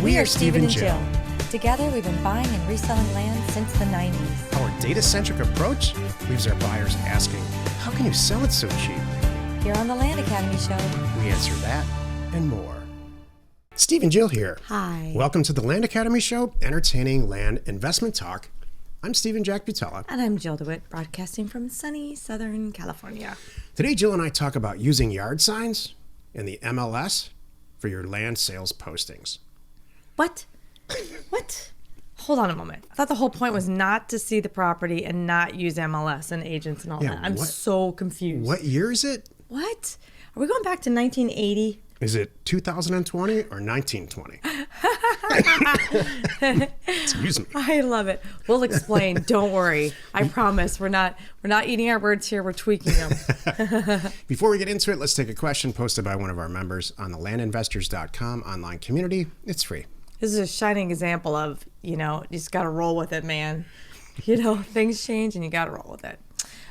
We are Steven and Jill. Together, we've been buying and reselling land since the 90s. Our data-centric approach leaves our buyers asking, how can you sell it so cheap? Here on the Land Academy Show, We answer that and more. Steve and Jill here. Hi. Welcome to the Land Academy Show, entertaining land investment talk. I'm Steven Jack Butala. And I'm Jill DeWit, broadcasting from sunny Southern California. Today, Jill and I talk about using yard signs and the MLS for your land sales postings. What? What? Hold on a moment. I thought the whole point was not to see the property and not use MLS and agents and all that. I'm so confused. What year is it? What? Are we going back to 1980? Is it 2020 or 1920? Excuse me. I love it. We'll explain. Don't worry. I promise. We're not eating our words here. We're tweaking them. Before we get into it, let's take a question posted by one of our members on the landinvestors.com online community. It's free. This is a shining example of, you just got to roll with it, man. Things change and you got to roll with it.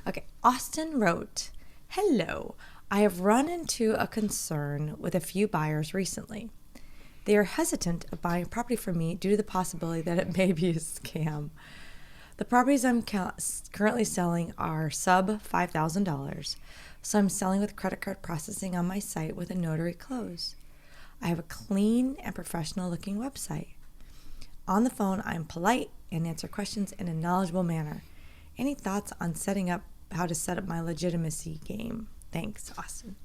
Okay. Austin wrote, "Hello. I have run into a concern with a few buyers recently. They are hesitant of buying property from me due to the possibility that it may be a scam. The properties I'm currently selling are sub $5,000, so I'm selling with credit card processing on my site with a notary close. I have a clean and professional looking website. On the phone, I'm polite and answer questions in a knowledgeable manner. Any thoughts on how to set up my legitimacy game? Thanks, Austin."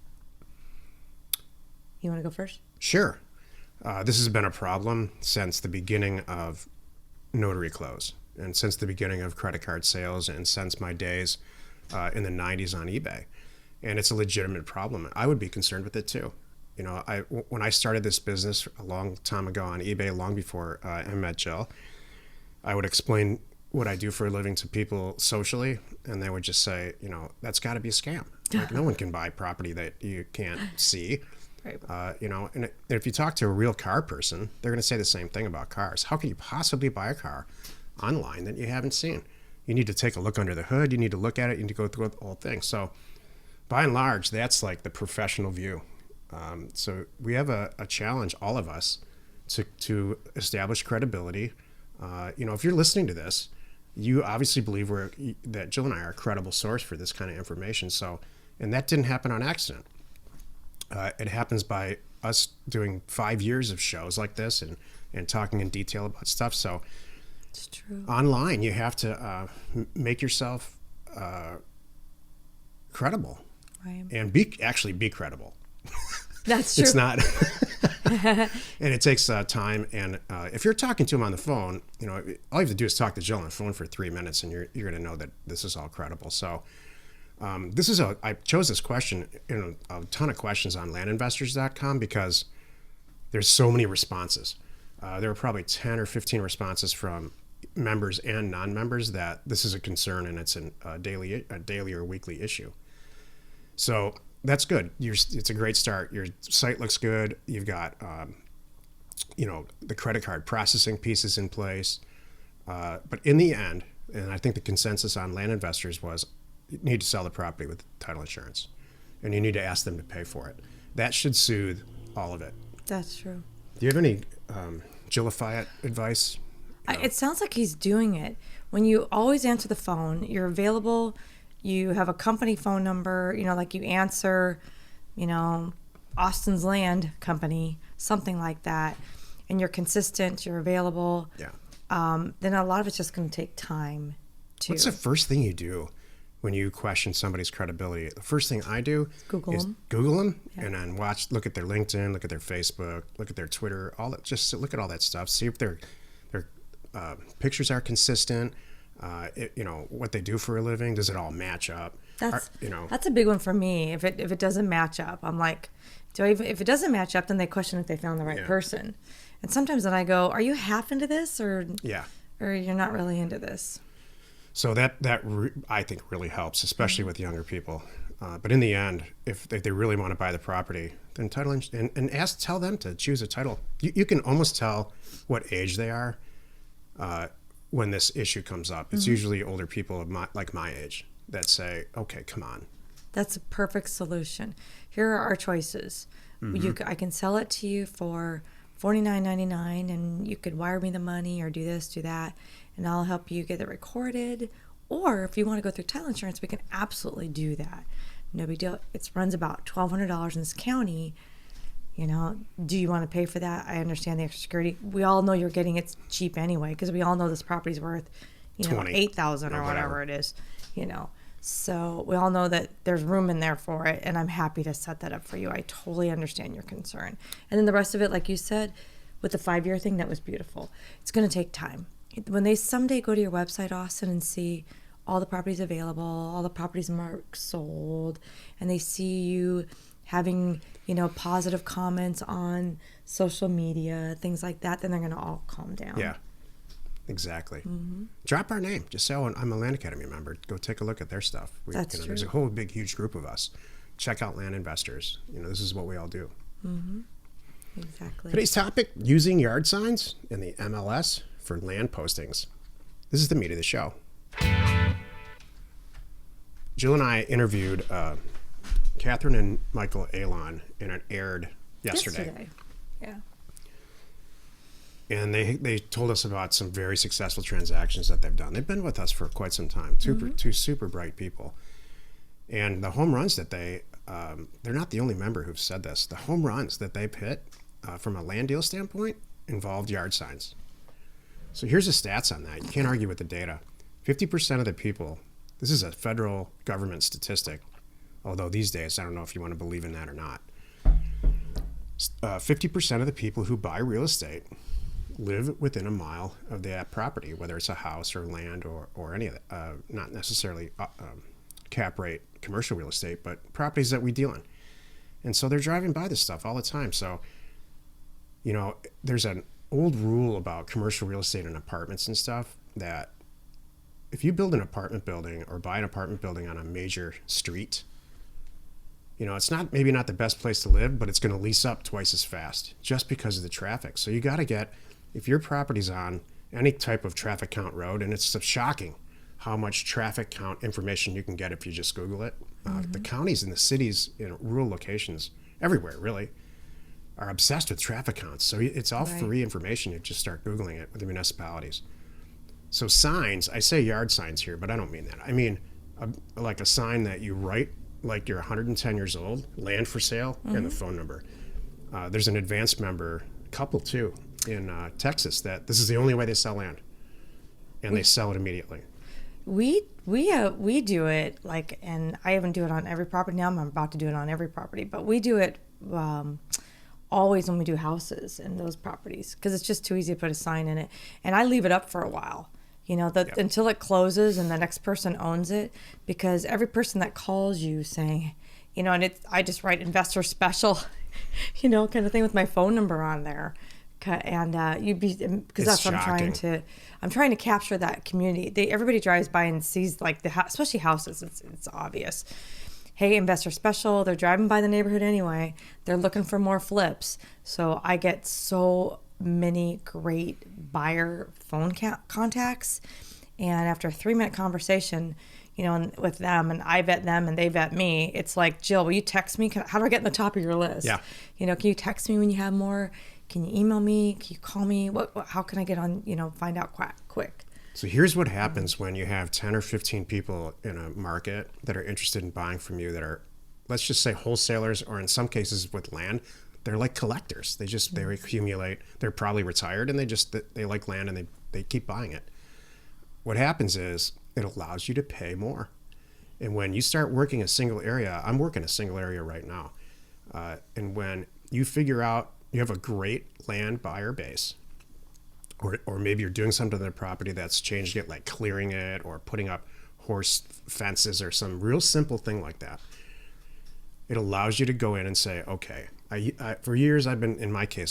You want to go first? Sure. This has been a problem since the beginning of notary close and since the beginning of credit card sales and since my days in the 90s on eBay. And it's a legitimate problem. I would be concerned with it too. When I started this business a long time ago on eBay, long before I met Jill, I would explain what I do for a living to people socially, and they would just say, that's got to be a scam. Like, no one can buy property that you can't see. Right. And if you talk to a real car person, they're going to say the same thing about cars. How can you possibly buy a car online that you haven't seen? You need to take a look under the hood. You need to look at it. You need to go through the whole thing. So by and large, that's like the professional view. So we have a challenge, all of us, to establish credibility. If you're listening to this, you obviously believe that Jill and I are a credible source for this kind of information. And that didn't happen on accident. It happens by us doing 5 years of shows like this and talking in detail about stuff. So it's true. Online, you have to make yourself credible, right, and be credible. That's true. It's not. And it takes time. And if you're talking to him on the phone, all you have to do is talk to Jill on the phone for 3 minutes, and you're going to know that this is all credible. So I chose this question in a ton of questions on landinvestors.com because there's so many responses. There were probably 10 or 15 responses from members and non-members that this is a concern and it's a daily or weekly issue. So that's good. It's a great start. Your site looks good. You've got, the credit card processing pieces in place. But in the end, and I think the consensus on land investors was, you need to sell the property with title insurance, and you need to ask them to pay for it. That should soothe all of it. That's true. Do you have any Jillify advice? It sounds like he's doing it. When you always answer the phone, you're available. You have a company phone number, like you answer, Austin's Land Company, something like that, and you're consistent, you're available. Yeah. Then a lot of it's just going to take time to. What's the first thing you do when you question somebody's credibility? The first thing I do is Google them, yeah, and then look at their LinkedIn, look at their Facebook, look at their Twitter, all that. Just look at all that stuff. See if their pictures are consistent. What they do for a living, does it all match up? That's a big one for me. If it doesn't match up, I'm like, if it doesn't match up, then they question if they found the right person. And sometimes then I go, are you half into this or you're not really into this? So that I think really helps, especially with younger people. But in the end, if they really want to buy the property, then tell them to choose a title. You can almost tell what age they are when this issue comes up. It's usually older people of my age that say, okay, come on. That's a perfect solution. Here are our choices. I can sell it to you for $49.99, and you could wire me the money or do this, do that, and I'll help you get it recorded. Or if you want to go through title insurance, we can absolutely do that. No big deal. It runs about $1,200 in this county. You know, do you want to pay for that? I understand the extra security. We all know you're getting it cheap anyway, because we all know this property's worth, you know, $8,000 or whatever it is, you know. So we all know that there's room in there for it, and I'm happy to set that up for you. I totally understand your concern. And then the rest of it, like you said, with the 5-year thing, that was beautiful. It's going to take time. When they someday go to your website, Austin, and see all the properties available, all the properties marked sold, and they see you having, you know, positive comments on social media, things like that, then they're going to all calm down. Yeah, exactly. Drop our name. Just say, oh, I'm a Land Academy member. Go take a look at their stuff. That's true. There's a whole big, huge group of us. Check out Land Investors. You know, this is what we all do. Exactly. Today's topic, using yard signs in the MLS for land postings. This is the meat of the show. Jill and I interviewed Catherine and Michael Alon, and it aired yesterday. Yeah. And they told us about some very successful transactions that they've done. They've been with us for quite some time. Two super bright people. And the home runs that they're not the only member who've said this. The home runs that they've hit from a land deal standpoint involved yard signs. So here's the stats on that. You can't argue with the data. 50% of the people, this is a federal government statistic, although these days I don't know if you want to believe in that or not. 50% of the people who buy real estate live within a mile of that property, whether it's a house or land or any of that, not necessarily cap rate commercial real estate, but properties that we deal in. And so they're driving by this stuff all the time. So, you know, there's an old rule about commercial real estate and apartments and stuff that if you build an apartment building or buy an apartment building on a major street, you know, it's maybe not the best place to live, but it's going to lease up twice as fast just because of the traffic. So you got to get, if your property's on any type of traffic count road, and it's shocking how much traffic count information you can get if you just Google it. The counties and the cities in rural locations, everywhere really, are obsessed with traffic counts. So it's all free information. You just start Googling it with the municipalities. So signs, I say yard signs here, but I don't mean that. I mean like a sign that you write like you're 110 years old, land for sale, and the phone number. There's an advanced member, couple too, in Texas that this is the only way they sell land, and they sell it immediately. We do it like, and I even do it on every property now. I'm about to do it on every property, but we do it always when we do houses in those properties because it's just too easy to put a sign in it, and I leave it up for a while. You know, until it closes and the next person owns it, because every person that calls you saying, you know, and I just write investor special, you know, kind of thing with my phone number on there. And because that's what I'm trying to capture that community. Everybody drives by and sees like especially houses. It's obvious. Hey, investor special. They're driving by the neighborhood anyway. They're looking for more flips. So I get so many great buyer phone contacts, and after a 3-minute conversation, you know, with them, and I vet them and they vet me, it's like, Jill, will you text me? How do I get in the top of your list? Yeah. You know, can you text me when you have more? Can you email me? Can you call me? How can I get on, you know, find out quick? So here's what happens when you have 10 or 15 people in a market that are interested in buying from you that are, let's just say wholesalers, or in some cases with land, they're like collectors. They accumulate. They're probably retired, and they like land, and they keep buying it. What happens is it allows you to pay more. And when you start working a single area, I'm working a single area right now. And when you figure out you have a great land buyer base, or maybe you're doing something to their property that's changing it, like clearing it or putting up horse fences or some real simple thing like that, it allows you to go in and say, okay, for years I've been paying $100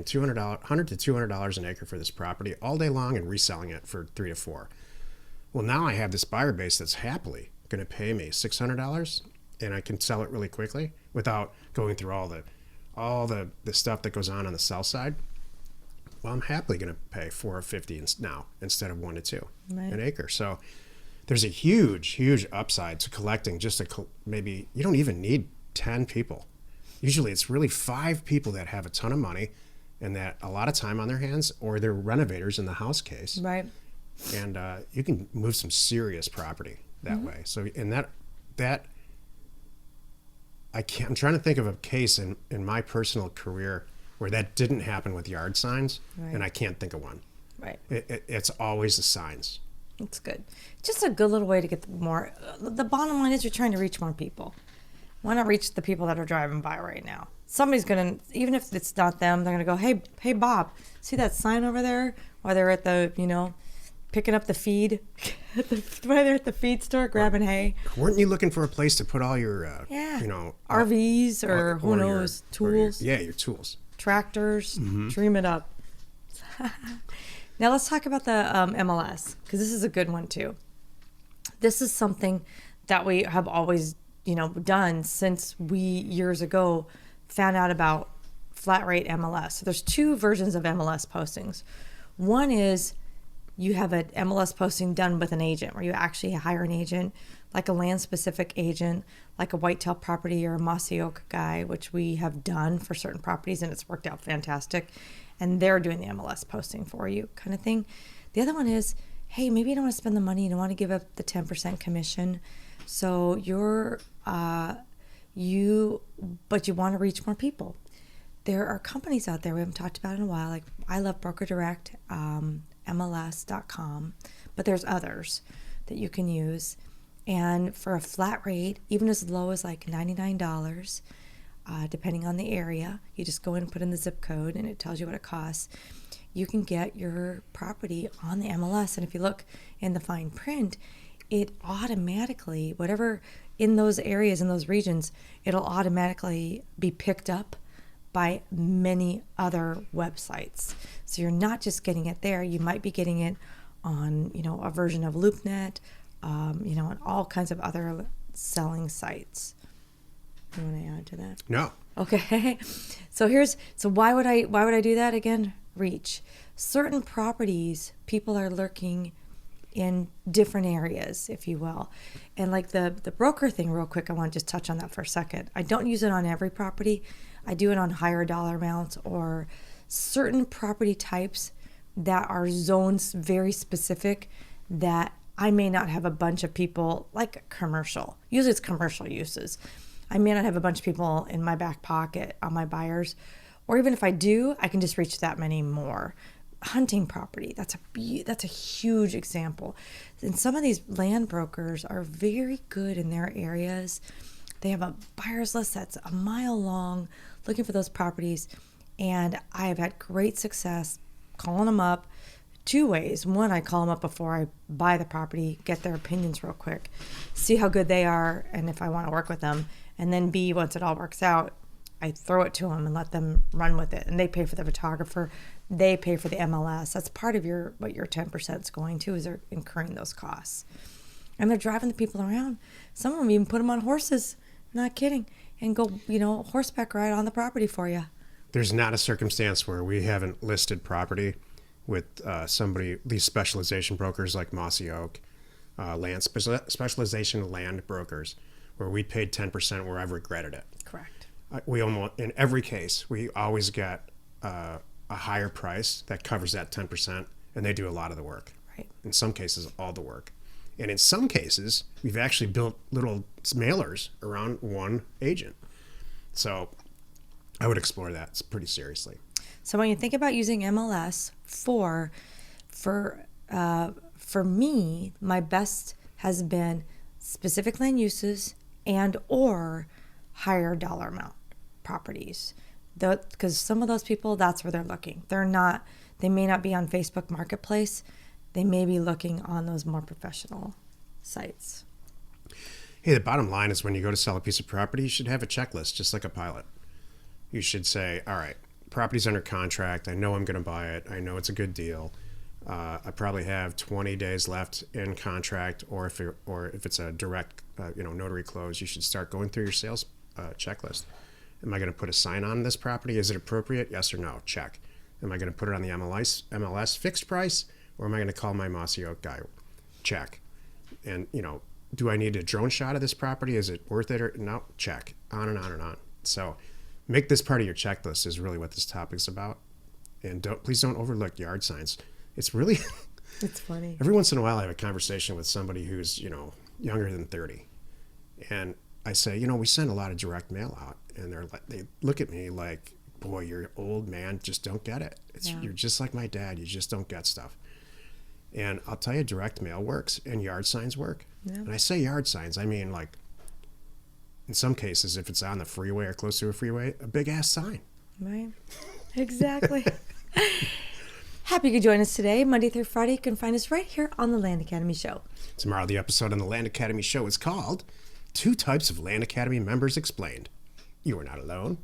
to $200 an acre for this property all day long and reselling it for $3 to $4. Well, now I have this buyer base that's happily going to pay me $600, and I can sell it really quickly without going through all the stuff that goes on the sell side. Well, I'm happily going to pay $4.50 now instead of $1 to $2 an acre. So there's a huge upside to collecting maybe you don't even need 10 people. Usually it's really 5 people that have a ton of money and that a lot of time on their hands, or they're renovators in the house case. Right. And you can move some serious property that way. So, and that I'm trying to think of a case in my personal career where that didn't happen with yard signs, Right. and I can't think of one. Right. It's always the signs. It's good. Just a good little way to get more. The bottom line is you're trying to reach more people. Why not reach the people that are driving by right now? Somebody's going to, even if it's not them, they're going to go, hey, Bob, see that sign over there? While they're at the, picking up the feed, while they're at the feed store grabbing hay. Weren't you looking for a place to put all your, RVs or who knows, tools? Your tools. Tractors, dream it up. Now let's talk about the MLS, because this is a good one too. This is something that we have always, done since we years ago found out about flat rate MLS. So there's two versions of MLS postings. One is you have an MLS posting done with an agent, where you actually hire an agent, like a land specific agent, like a Whitetail Property or a Mossy Oak guy, which we have done for certain properties, and it's worked out fantastic. And they're doing the MLS posting for you, kind of thing. The other one is, hey, maybe you don't want to spend the money, you don't want to give up the 10% commission, so but you want to reach more people. There are companies out there we haven't talked about in a while, like I Love Broker Direct, MLS.com, but there's others that you can use. And for a flat rate, even as low as like $99, depending on the area, you just go in and put in the zip code and it tells you what it costs. You can get your property on the MLS. And if you look in the fine print, it automatically, whatever in those areas, in those regions, it'll automatically be picked up by many other websites. So you're not just getting it there. You might be getting it on, a version of LoopNet, and all kinds of other selling sites. You want to add to that? No. Okay. So why would I do that again? Reach. Certain properties, people are lurking in different areas, if you will. And like the broker thing, real quick, I want to just touch on that for a second. I don't use it on every property. I do it on higher dollar amounts or certain property types that are zones very specific that I may not have a bunch of people, like commercial. Usually it's commercial uses. I may not have a bunch of people in my back pocket on my buyers, or even if I do, I can just reach that many more. Hunting property, that's a huge example. And some of these land brokers are very good in their areas. They have a buyer's list that's a mile long looking for those properties, and I have had great success calling them up two ways. One, I call them up before I buy the property, get their opinions real quick, see how good they are and if I want to work with them. And then B, once it all works out, I throw it to them and let them run with it. And they pay for the photographer, they pay for the MLS. That's part of what your 10% is going to, is they're incurring those costs. And they're driving the people around. Some of them even put them on horses, not kidding, and go, horseback ride on the property for you. There's not a circumstance where we haven't listed property with these specialization brokers like Mossy Oak, specialization land brokers, where we paid 10% where I've regretted it. Correct. In every case, we always get a higher price that covers that 10%, and they do a lot of the work. Right. In some cases, all the work. And in some cases, we've actually built little mailers around one agent. So I would explore that pretty seriously. So when you think about using MLS for me, my best has been specific land uses and or higher dollar amount properties. Because some of those people, that's where they're looking. They may not be on Facebook Marketplace. They may be looking on those more professional sites. Hey, the bottom line is when you go to sell a piece of property, you should have a checklist, just like a pilot. You should say, all right, property's under contract. I know I'm going to buy it. I know it's a good deal. I probably have 20 days left in contract, or if it's a direct, notary close, you should start going through your sales checklist. Am I going to put a sign on this property? Is it appropriate? Yes or no? Check. Am I going to put it on the MLS fixed price, or am I going to call my Mossy Oak guy? Check. And, do I need a drone shot of this property? Is it worth it or no? Check. On and on and on. So make this part of your checklist is really what this topic's about. And please don't overlook yard signs. It's really It's funny. every once in a while I have a conversation with somebody who's, younger than 30. And I say, we send a lot of direct mail out, and they look at me like, boy, you're old, man, just don't get it. You're just like my dad, you just don't get stuff. And I'll tell you, direct mail works and yard signs work. Yeah. And I say yard signs, I mean, like, in some cases, if it's on the freeway or close to a freeway, a big ass sign. Right. Exactly. Happy you could join us today, Monday through Friday. You can find us right here on the Land Academy Show. Tomorrow, the episode on the Land Academy Show is called Two Types of Land Academy Members Explained. You are not alone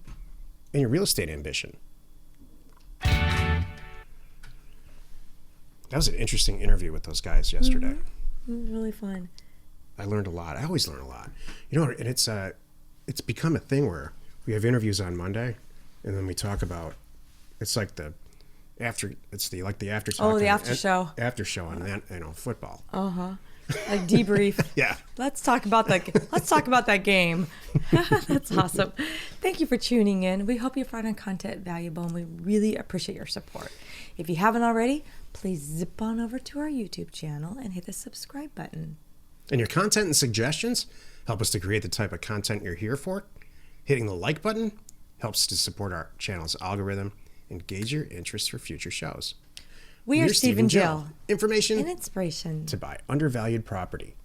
in your real estate ambition. That was an interesting interview with those guys yesterday. Mm-hmm. It was really fun. I learned a lot. I always learn a lot. And it's become a thing where we have interviews on Monday, and then we talk about, it's like the after talk. Oh, the after show. After show on that, football. Uh-huh. Like debrief. Yeah. Let's talk about that game. That's awesome. Thank you for tuning in. We hope you found our content valuable, and we really appreciate your support. If you haven't already, please zip on over to our YouTube channel and hit the subscribe button. And your content and suggestions help us to create the type of content you're here for. Hitting the like button helps to support our channel's algorithm and gauge your interest for future shows. We are Steven Jill. Information and inspiration to buy undervalued property.